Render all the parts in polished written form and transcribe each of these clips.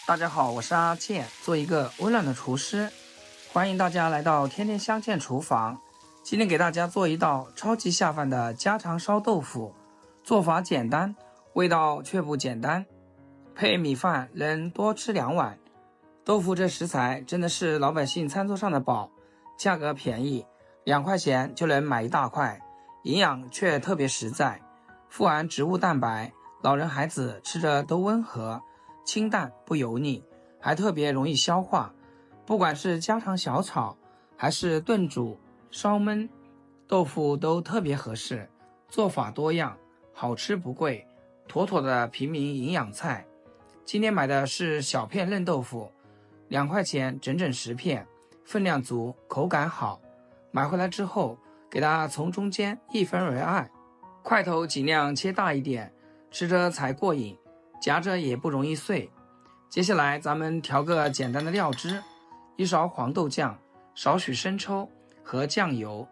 大家好，我是阿健，做一个温暖的厨师，欢迎大家来到天天相见厨房。今天给大家做一道超级下饭的家常烧豆腐，做法简单，味道却不简单，配米饭能多吃2碗。豆腐这食材真的是老百姓餐桌上的宝，价格便宜，2块钱就能买一大块，营养却特别实在，富含植物蛋白，老人孩子吃着都温和，清淡不油腻，还特别容易消化。不管是家常小炒还是炖煮烧焖，豆腐都特别合适，做法多样，好吃不贵，妥妥的平民营养菜。今天买的是小片嫩豆腐，2块钱整整10片，分量足，口感好。买回来之后给它从中间一分为2，块头尽量切大一点，吃着才过瘾，夹着也不容易碎。接下来咱们调个简单的料汁，1勺黄豆酱，少许生抽和酱油，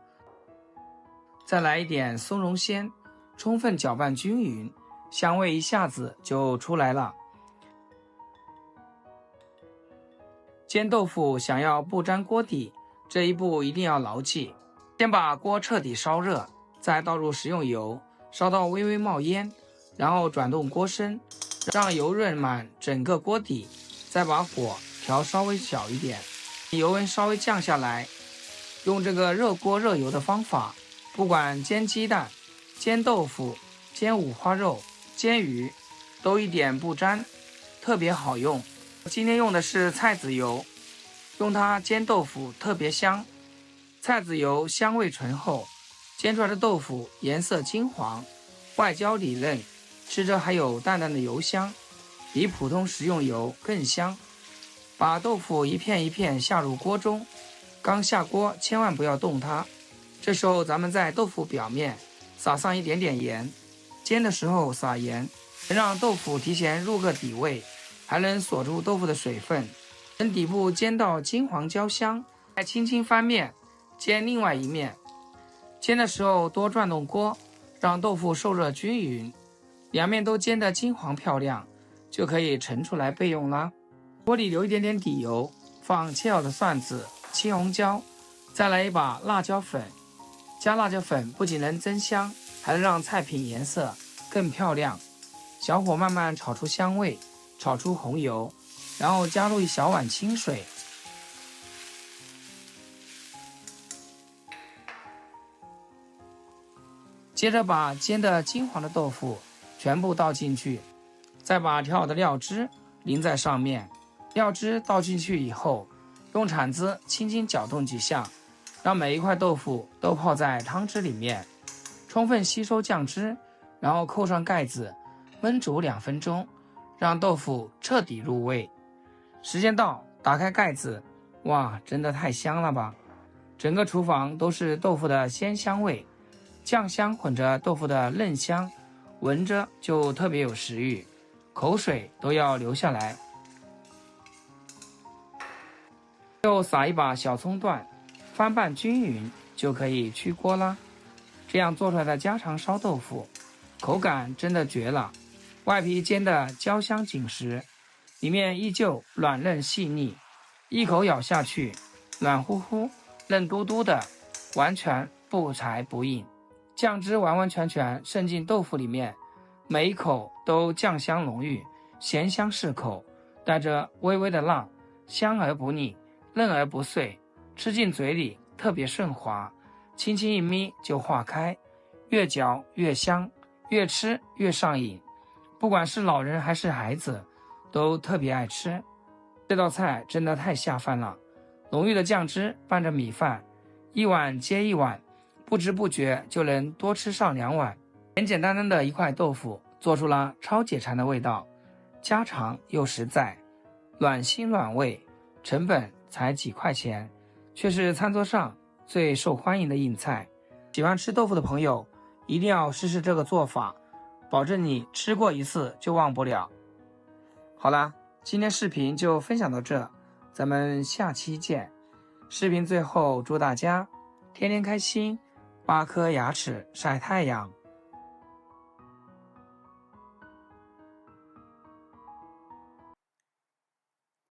再来一点松茸鲜，充分搅拌均匀，香味一下子就出来了。煎豆腐想要不粘锅底，这一步一定要牢记。先把锅彻底烧热，再倒入食用油，烧到微微冒烟，然后转动锅身，让油润满整个锅底，再把火调稍微小一点，油温稍微降下来。用这个热锅热油的方法，不管煎鸡蛋、煎豆腐、煎五花肉、煎鱼，都一点不粘，特别好用。今天用的是菜籽油，用它煎豆腐特别香。菜籽油香味醇厚，煎出来的豆腐颜色金黄，外焦里嫩，吃着还有淡淡的油香，比普通食用油更香。把豆腐一片一片下入锅中，刚下锅千万不要动它。这时候咱们在豆腐表面撒上一点点盐，煎的时候撒盐，能让豆腐提前入个底味，还能锁住豆腐的水分。等底部煎到金黄焦香，再轻轻翻面煎另外一面。煎的时候多转动锅，让豆腐受热均匀，2面都煎得金黄漂亮，就可以盛出来备用啦。锅里留一点点底油，放切好的蒜子、青红椒，再来一把辣椒粉。加辣椒粉不仅能增香，还能让菜品颜色更漂亮。小火慢慢炒出香味，炒出红油，然后加入1小碗清水，接着把煎得金黄的豆腐全部倒进去，再把调好的料汁淋在上面。料汁倒进去以后，用铲子轻轻搅动几下，让每一块豆腐都泡在汤汁里面，充分吸收酱汁，然后扣上盖子，焖煮2分钟，让豆腐彻底入味。时间到，打开盖子，哇，真的太香了吧！整个厨房都是豆腐的鲜香味，酱香混着豆腐的嫩香，闻着就特别有食欲，口水都要流下来。最后撒一把小葱段，翻拌均匀就可以出锅啦。这样做出来的家常烧豆腐，口感真的绝了，外皮煎得焦香紧实，里面依旧软嫩细腻，一口咬下去，软乎乎、嫩嘟嘟的，完全不柴不硬。酱汁完完全全渗进豆腐里面，每一口都酱香浓郁，咸香适口，带着微微的辣，香而不腻，嫩而不碎，吃进嘴里特别顺滑，轻轻一咪就化开，越嚼越香，越吃越上瘾。不管是老人还是孩子，都特别爱吃。这道菜真的太下饭了，浓郁的酱汁拌着米饭，一碗接一碗，不知不觉就能多吃上2碗。简简单单的一块豆腐，做出了超解馋的味道，家常又实在，暖心暖胃，成本才几块钱，却是餐桌上最受欢迎的硬菜。喜欢吃豆腐的朋友一定要试试这个做法，保证你吃过一次就忘不了。好啦，今天视频就分享到这，咱们下期见。视频最后祝大家天天开心，8颗牙齿晒太阳。